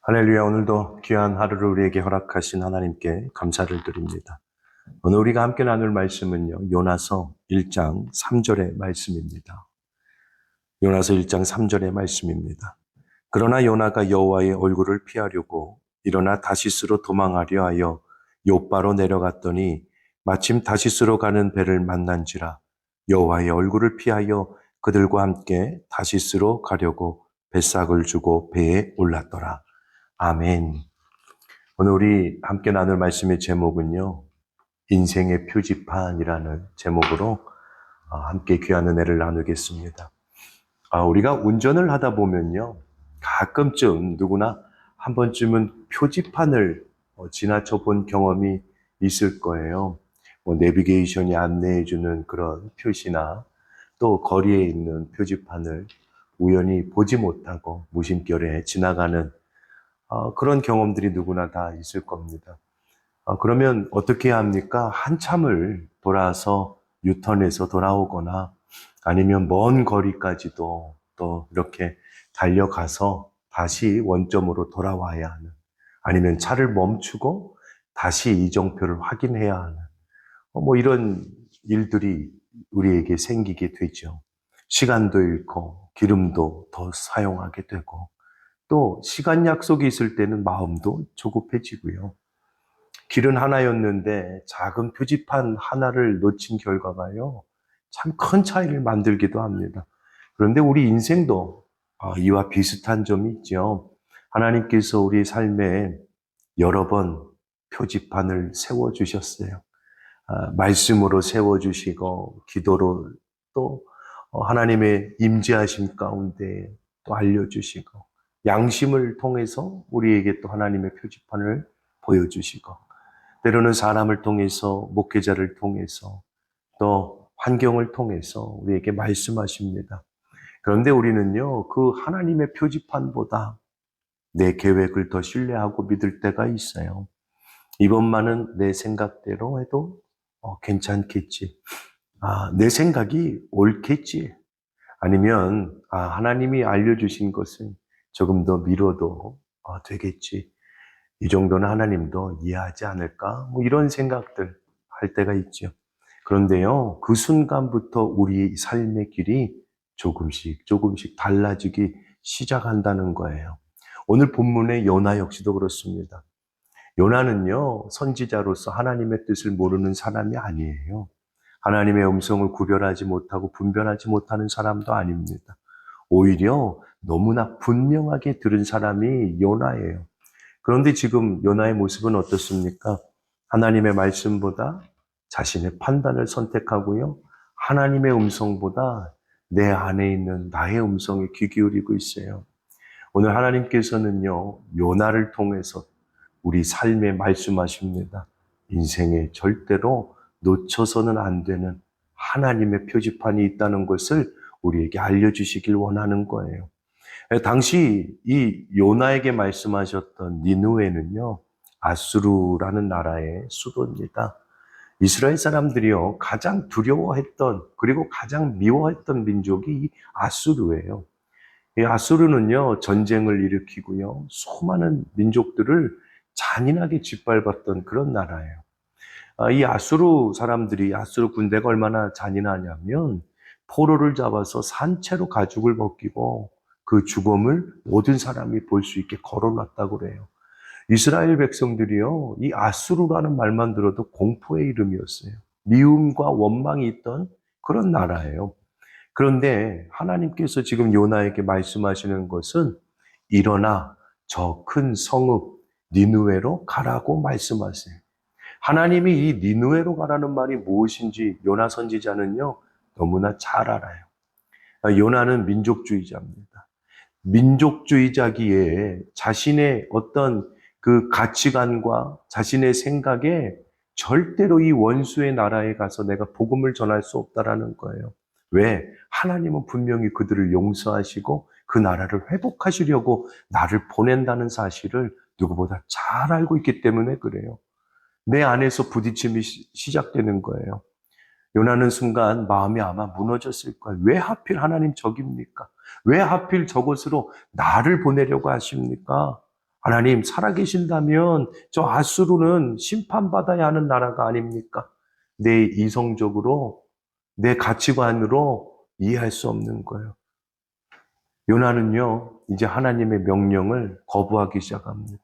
할렐루야. 오늘도 귀한 하루를 우리에게 허락하신 하나님께 감사를 드립니다. 오늘 우리가 함께 나눌 말씀은요, 요나서 1장 3절의 말씀입니다. 요나서 1장 3절의 말씀입니다. 그러나 요나가 여호와의 얼굴을 피하려고 일어나 다시스로 도망하려 하여 욥바로 내려갔더니 마침 다시스로 가는 배를 만난지라 여호와의 얼굴을 피하여 그들과 함께 다시스로 가려고 뱃삭을 주고 배에 올랐더라. 아멘. 오늘 우리 함께 나눌 말씀의 제목은요, 인생의 표지판이라는 제목으로 함께 귀한 은혜를 나누겠습니다. 우리가 운전을 하다 보면요, 가끔쯤 누구나 한 번쯤은 표지판을 지나쳐 본 경험이 있을 거예요. 내비게이션이 안내해주는 그런 표시나 또 거리에 있는 표지판을 우연히 보지 못하고 무심결에 지나가는 그런 경험들이 누구나 다 있을 겁니다. 그러면 어떻게 해야 합니까? 한참을 돌아서 유턴해서 돌아오거나 아니면 먼 거리까지도 또 이렇게 달려가서 다시 원점으로 돌아와야 하는, 아니면 차를 멈추고 다시 이정표를 확인해야 하는 이런 일들이 우리에게 생기게 되죠. 시간도 잃고 기름도 더 사용하게 되고 또 시간 약속이 있을 때는 마음도 조급해지고요. 길은 하나였는데 작은 표지판 하나를 놓친 결과가요, 참 큰 차이를 만들기도 합니다. 그런데 우리 인생도 이와 비슷한 점이 있죠. 하나님께서 우리 삶에 여러 번 표지판을 세워주셨어요. 말씀으로 세워주시고 기도로 또 하나님의 임재하심 가운데 또 알려주시고 양심을 통해서 우리에게 또 하나님의 표지판을 보여주시고 때로는 사람을 통해서 목회자를 통해서 또 환경을 통해서 우리에게 말씀하십니다. 그런데 우리는요, 그 하나님의 표지판보다 내 계획을 더 신뢰하고 믿을 때가 있어요. 이번만은 내 생각대로 해도 괜찮겠지. 내 생각이 옳겠지. 아니면 하나님이 알려주신 것은 조금 더 미뤄도 되겠지. 이 정도는 하나님도 이해하지 않을까? 이런 생각들 할 때가 있죠. 그런데요, 그 순간부터 우리의 삶의 길이 조금씩 달라지기 시작한다는 거예요. 오늘 본문의 요나 역시도 그렇습니다. 요나는요, 선지자로서 하나님의 뜻을 모르는 사람이 아니에요. 하나님의 음성을 구별하지 못하고 분별하지 못하는 사람도 아닙니다. 오히려 너무나 분명하게 들은 사람이 요나예요. 그런데 지금 요나의 모습은 어떻습니까? 하나님의 말씀보다 자신의 판단을 선택하고요, 하나님의 음성보다 내 안에 있는 나의 음성에 귀 기울이고 있어요. 오늘 하나님께서는요, 요나를 통해서 우리 삶에 말씀하십니다. 인생에 절대로 놓쳐서는 안 되는 하나님의 표지판이 있다는 것을 우리에게 알려주시길 원하는 거예요. 당시 이 요나에게 말씀하셨던 니느웨는요, 아수르라는 나라의 수도입니다. 이스라엘 사람들이요, 가장 두려워했던 그리고 가장 미워했던 민족이 이 아수르예요. 이 아수르는요, 전쟁을 일으키고요, 수많은 민족들을 잔인하게 짓밟았던 그런 나라예요. 이 아수르 군대가 얼마나 잔인하냐면 포로를 잡아서 산채로 가죽을 벗기고 그 죽음을 모든 사람이 볼 수 있게 걸어놨다고 그래요. 이스라엘 백성들이요, 이 아수르라는 말만 들어도 공포의 이름이었어요. 미움과 원망이 있던 그런 나라예요. 그런데 하나님께서 지금 요나에게 말씀하시는 것은 일어나 저 큰 성읍 니느웨로 가라고 말씀하세요. 하나님이 이 니느웨로 가라는 말이 무엇인지 요나 선지자는요, 너무나 잘 알아요. 요나는 민족주의자입니다. 민족주의자기에 자신의 어떤 그 가치관과 자신의 생각에 절대로 이 원수의 나라에 가서 내가 복음을 전할 수 없다라는 거예요. 왜? 하나님은 분명히 그들을 용서하시고 그 나라를 회복하시려고 나를 보낸다는 사실을 누구보다 잘 알고 있기 때문에 그래요. 내 안에서 부딪힘이 시작되는 거예요. 요나는 순간 마음이 아마 무너졌을 거예요. 왜 하필 하나님 저깁니까? 왜 하필 저곳으로 나를 보내려고 하십니까? 하나님 살아계신다면 저 아수르는 심판받아야 하는 나라가 아닙니까? 내 이성적으로, 내 가치관으로 이해할 수 없는 거예요. 요나는요, 이제 하나님의 명령을 거부하기 시작합니다.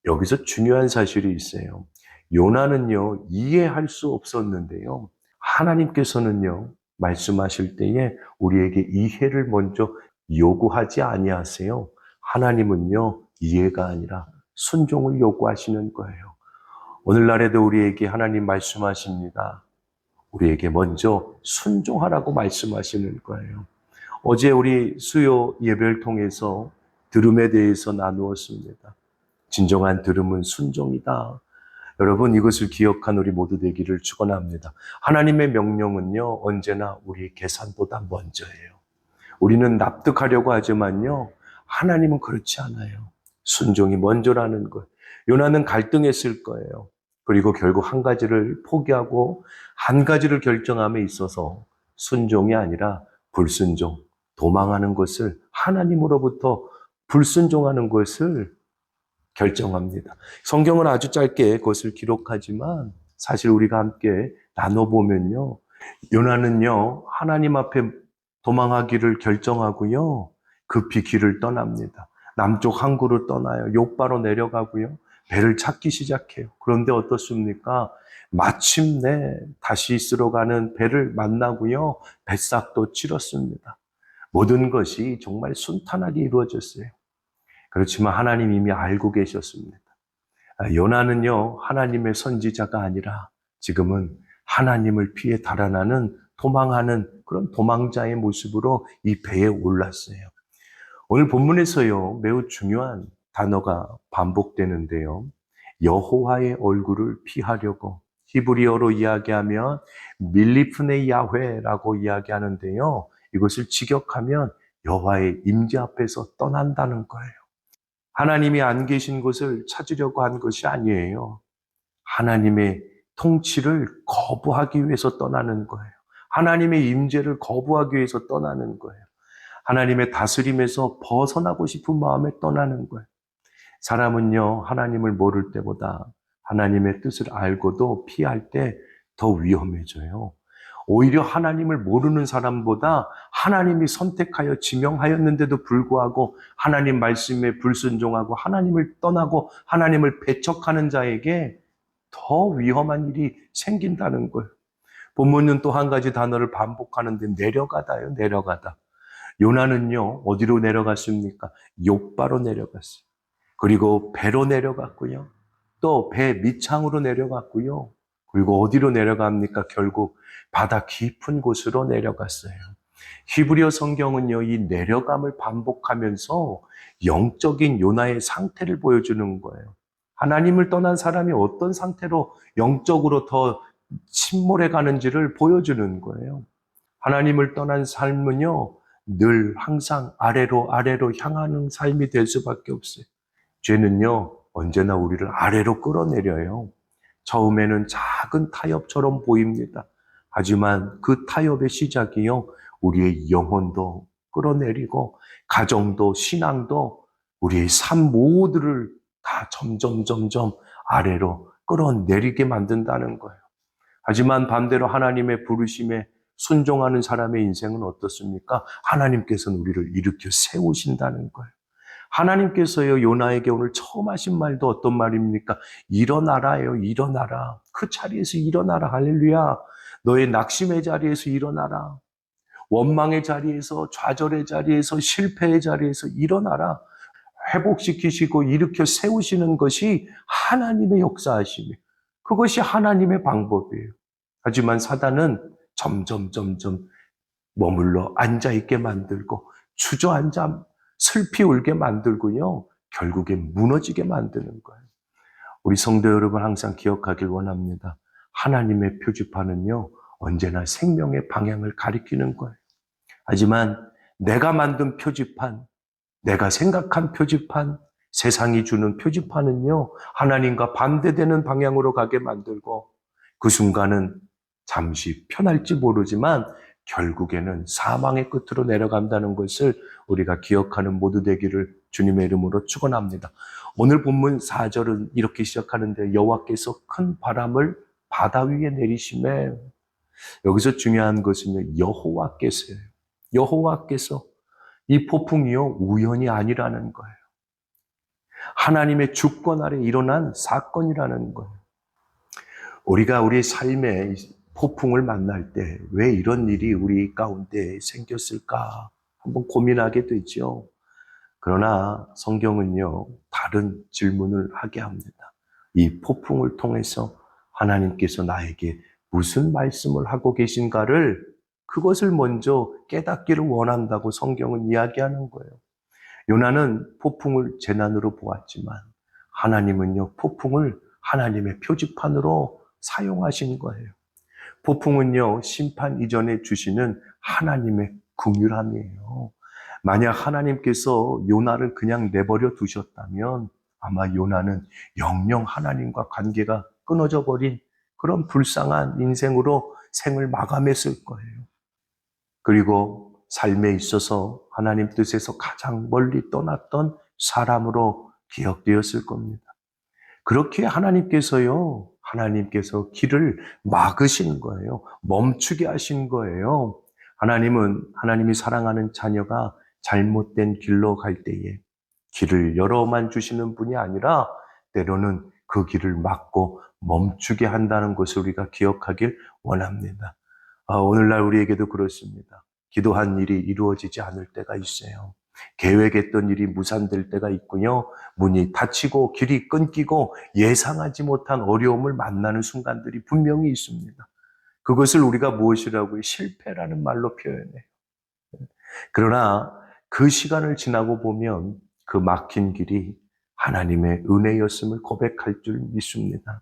여기서 중요한 사실이 있어요. 요나는요, 이해할 수 없었는데요. 하나님께서는요, 말씀하실 때에 우리에게 이해를 먼저 요구하지 아니하세요. 하나님은요, 이해가 아니라 순종을 요구하시는 거예요. 오늘날에도 우리에게 하나님 말씀하십니다. 우리에게 먼저 순종하라고 말씀하시는 거예요. 어제 우리 수요 예배를 통해서 들음에 대해서 나누었습니다. 진정한 들음은 순종이다. 여러분 이것을 기억한 우리 모두 되기를 축원합니다. 하나님의 명령은요 언제나 우리의 계산보다 먼저예요. 우리는 납득하려고 하지만요 하나님은 그렇지 않아요. 순종이 먼저라는 것. 요나는 갈등했을 거예요. 그리고 결국 한 가지를 포기하고 한 가지를 결정함에 있어서 순종이 아니라 불순종, 도망하는 것을 하나님으로부터 불순종하는 것을 결정합니다. 성경은 아주 짧게 그것을 기록하지만 사실 우리가 함께 나눠보면요. 요나는요, 하나님 앞에 도망하기를 결정하고요. 급히 길을 떠납니다. 남쪽 항구로 떠나요. 욥바로 내려가고요. 배를 찾기 시작해요. 그런데 어떻습니까? 마침내 다시 쓰러 가는 배를 만나고요. 뱃삭도 치렀습니다. 모든 것이 정말 순탄하게 이루어졌어요. 그렇지만 하나님 이미 알고 계셨습니다. 요나는요, 하나님의 선지자가 아니라 지금은 하나님을 피해 달아나는 도망하는 그런 도망자의 모습으로 이 배에 올랐어요. 오늘 본문에서요, 매우 중요한 단어가 반복되는데요. 여호와의 얼굴을 피하려고 히브리어로 이야기하면 밀리프네 야훼라고 이야기하는데요. 이것을 직역하면 여호와의 임재 앞에서 떠난다는 거예요. 하나님이 안 계신 곳을 찾으려고 한 것이 아니에요. 하나님의 통치를 거부하기 위해서 떠나는 거예요. 하나님의 임재를 거부하기 위해서 떠나는 거예요. 하나님의 다스림에서 벗어나고 싶은 마음에 떠나는 거예요. 사람은요, 하나님을 모를 때보다 하나님의 뜻을 알고도 피할 때 더 위험해져요. 오히려 하나님을 모르는 사람보다 하나님이 선택하여 지명하였는데도 불구하고 하나님 말씀에 불순종하고 하나님을 떠나고 하나님을 배척하는 자에게 더 위험한 일이 생긴다는 거예요. 본문은 또 한 가지 단어를 반복하는데 내려가다요, 내려가다. 요나는요, 어디로 내려갔습니까? 욥바로 내려갔어요. 그리고 배로 내려갔고요. 또 배 밑창으로 내려갔고요. 그리고 어디로 내려갑니까? 결국 바다 깊은 곳으로 내려갔어요. 히브리어 성경은요, 이 내려감을 반복하면서 영적인 요나의 상태를 보여주는 거예요. 하나님을 떠난 사람이 어떤 상태로 영적으로 더 침몰해 가는지를 보여주는 거예요. 하나님을 떠난 삶은요, 늘 항상 아래로 아래로 향하는 삶이 될 수밖에 없어요. 죄는요, 언제나 우리를 아래로 끌어내려요. 처음에는 작은 타협처럼 보입니다. 하지만 그 타협의 시작이요, 우리의 영혼도 끌어내리고, 가정도, 신앙도, 우리의 삶 모두를 다 점점 아래로 끌어내리게 만든다는 거예요. 하지만 반대로 하나님의 부르심에 순종하는 사람의 인생은 어떻습니까? 하나님께서는 우리를 일으켜 세우신다는 거예요. 하나님께서요, 요나에게 오늘 처음 하신 말도 어떤 말입니까? 일어나라요, 일어나라. 그 자리에서 일어나라, 할렐루야. 너의 낙심의 자리에서 일어나라. 원망의 자리에서, 좌절의 자리에서, 실패의 자리에서 일어나라. 회복시키시고 일으켜 세우시는 것이 하나님의 역사하심이에요. 그것이 하나님의 방법이에요. 하지만 사단은 점점 머물러 앉아있게 만들고 주저앉아 슬피 울게 만들고요. 결국에 무너지게 만드는 거예요. 우리 성도 여러분 항상 기억하길 원합니다. 하나님의 표지판은요. 언제나 생명의 방향을 가리키는 거예요. 하지만 내가 만든 표지판, 내가 생각한 표지판, 세상이 주는 표지판은요. 하나님과 반대되는 방향으로 가게 만들고 그 순간은 잠시 편할지 모르지만 결국에는 사망의 끝으로 내려간다는 것을 우리가 기억하는 모두 되기를 주님의 이름으로 축원합니다. 오늘 본문 4절은 이렇게 시작하는데 여호와께서 큰 바람을 바다 위에 내리시매, 여기서 중요한 것은요, 여호와께서예요. 여호와께서. 이 폭풍이요, 우연이 아니라는 거예요. 하나님의 주권 아래 일어난 사건이라는 거예요. 우리가 우리 삶의 폭풍을 만날 때 왜 이런 일이 우리 가운데 생겼을까 한번 고민하게 되죠. 그러나 성경은요, 다른 질문을 하게 합니다. 이 폭풍을 통해서 하나님께서 나에게 무슨 말씀을 하고 계신가를, 그것을 먼저 깨닫기를 원한다고 성경은 이야기하는 거예요. 요나는 폭풍을 재난으로 보았지만 하나님은요, 폭풍을 하나님의 표지판으로 사용하신 거예요. 폭풍은요, 심판 이전에 주시는 하나님의 긍휼함이에요. 만약 하나님께서 요나를 그냥 내버려 두셨다면 아마 요나는 영영 하나님과 관계가 끊어져 버린 그런 불쌍한 인생으로 생을 마감했을 거예요. 그리고 삶에 있어서 하나님 뜻에서 가장 멀리 떠났던 사람으로 기억되었을 겁니다. 그렇게 하나님께서 길을 막으신 거예요. 멈추게 하신 거예요. 하나님이 사랑하는 자녀가 잘못된 길로 갈 때에 길을 열어만 주시는 분이 아니라 때로는 그 길을 막고 멈추게 한다는 것을 우리가 기억하길 원합니다. 오늘날 우리에게도 그렇습니다. 기도한 일이 이루어지지 않을 때가 있어요. 계획했던 일이 무산될 때가 있고요. 문이 닫히고 길이 끊기고 예상하지 못한 어려움을 만나는 순간들이 분명히 있습니다. 그것을 우리가 무엇이라고 실패라는 말로 표현해요. 그러나 그 시간을 지나고 보면 그 막힌 길이 하나님의 은혜였음을 고백할 줄 믿습니다.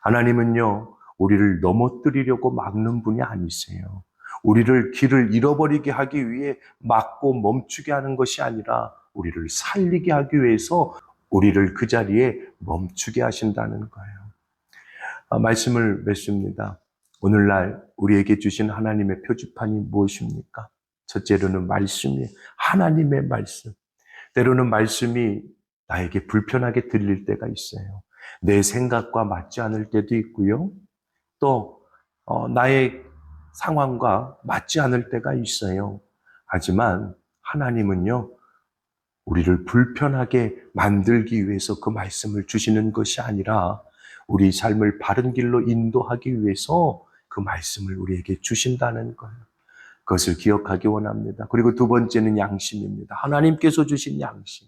하나님은요, 우리를 넘어뜨리려고 막는 분이 아니세요. 우리를 길을 잃어버리게 하기 위해 막고 멈추게 하는 것이 아니라 우리를 살리게 하기 위해서 우리를 그 자리에 멈추게 하신다는 거예요. 말씀을 맺습니다. 오늘날 우리에게 주신 하나님의 표지판이 무엇입니까? 첫째로는 말씀이에요. 하나님의 말씀. 때로는 말씀이 나에게 불편하게 들릴 때가 있어요. 내 생각과 맞지 않을 때도 있고요. 또 나의 상황과 맞지 않을 때가 있어요. 하지만 하나님은요, 우리를 불편하게 만들기 위해서 그 말씀을 주시는 것이 아니라 우리 삶을 바른 길로 인도하기 위해서 그 말씀을 우리에게 주신다는 거예요. 그것을 기억하기 원합니다. 그리고 두 번째는 양심입니다. 하나님께서 주신 양심.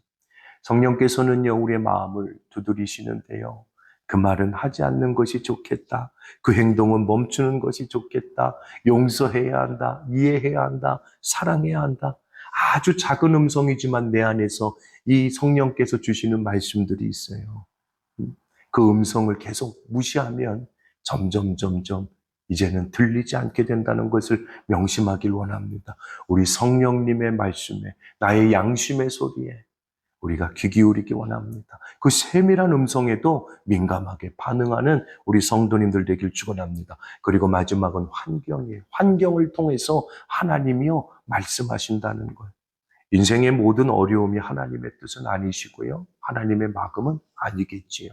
성령께서는요, 우리의 마음을 두드리시는데요. 그 말은 하지 않는 것이 좋겠다. 그 행동은 멈추는 것이 좋겠다. 용서해야 한다. 이해해야 한다. 사랑해야 한다. 아주 작은 음성이지만 내 안에서 이 성령께서 주시는 말씀들이 있어요. 그 음성을 계속 무시하면 점점 이제는 들리지 않게 된다는 것을 명심하길 원합니다. 우리 성령님의 말씀에, 나의 양심의 소리에 우리가 귀 기울이기 원합니다. 그 세밀한 음성에도 민감하게 반응하는 우리 성도님들 되길 축원합니다. 그리고 마지막은 환경이에요. 환경을 통해서 하나님이요, 말씀하신다는 거예요. 인생의 모든 어려움이 하나님의 뜻은 아니시고요. 하나님의 막음은 아니겠지요.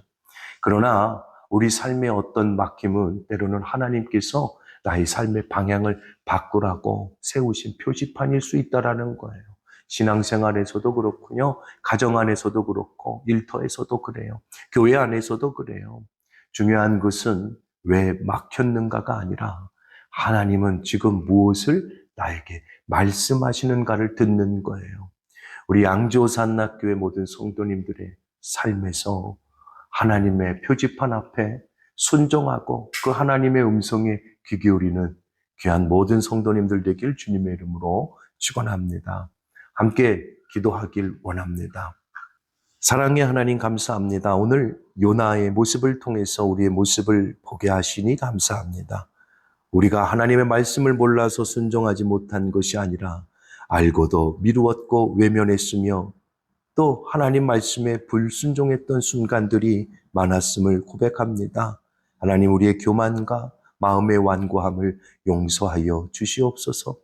그러나 우리 삶의 어떤 막힘은 때로는 하나님께서 나의 삶의 방향을 바꾸라고 세우신 표지판일 수 있다는 거예요. 신앙생활에서도 그렇고요. 가정 안에서도 그렇고 일터에서도 그래요. 교회 안에서도 그래요. 중요한 것은 왜 막혔는가가 아니라 하나님은 지금 무엇을 나에게 말씀하시는가를 듣는 거예요. 우리 양조산락교회 모든 성도님들의 삶에서 하나님의 표지판 앞에 순종하고 그 하나님의 음성에 귀 기울이는 귀한 모든 성도님들 되길 주님의 이름으로 축원합니다. 함께 기도하길 원합니다. 사랑의 하나님 감사합니다. 오늘 요나의 모습을 통해서 우리의 모습을 보게 하시니 감사합니다. 우리가 하나님의 말씀을 몰라서 순종하지 못한 것이 아니라 알고도 미루었고 외면했으며 또 하나님 말씀에 불순종했던 순간들이 많았음을 고백합니다. 하나님, 우리의 교만과 마음의 완고함을 용서하여 주시옵소서.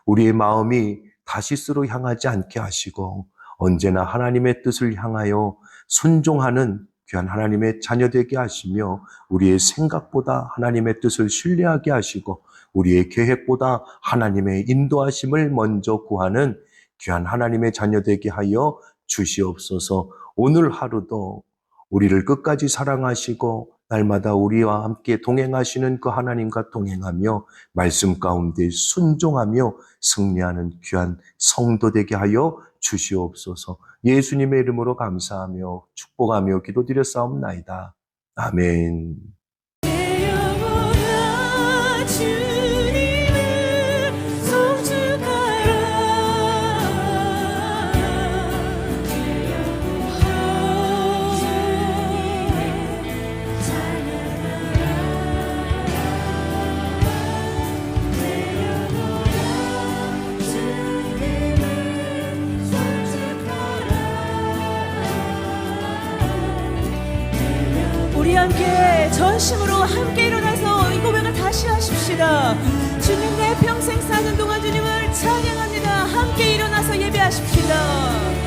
우리의 마음이 다시스로 향하지 않게 하시고 언제나 하나님의 뜻을 향하여 순종하는 귀한 하나님의 자녀 되게 하시며 우리의 생각보다 하나님의 뜻을 신뢰하게 하시고 우리의 계획보다 하나님의 인도하심을 먼저 구하는 귀한 하나님의 자녀 되게 하여 주시옵소서. 오늘 하루도 우리를 끝까지 사랑하시고 날마다 우리와 함께 동행하시는 그 하나님과 동행하며 말씀 가운데 순종하며 승리하는 귀한 성도 되게 하여 주시옵소서. 예수님의 이름으로 감사하며 축복하며 기도드렸사옵나이다. 아멘. 우리 함께 전심으로 함께 일어나서 이 고백을 다시 하십시다. 주님, 내 평생 사는 동안 주님을 찬양합니다. 함께 일어나서 예배하십시다.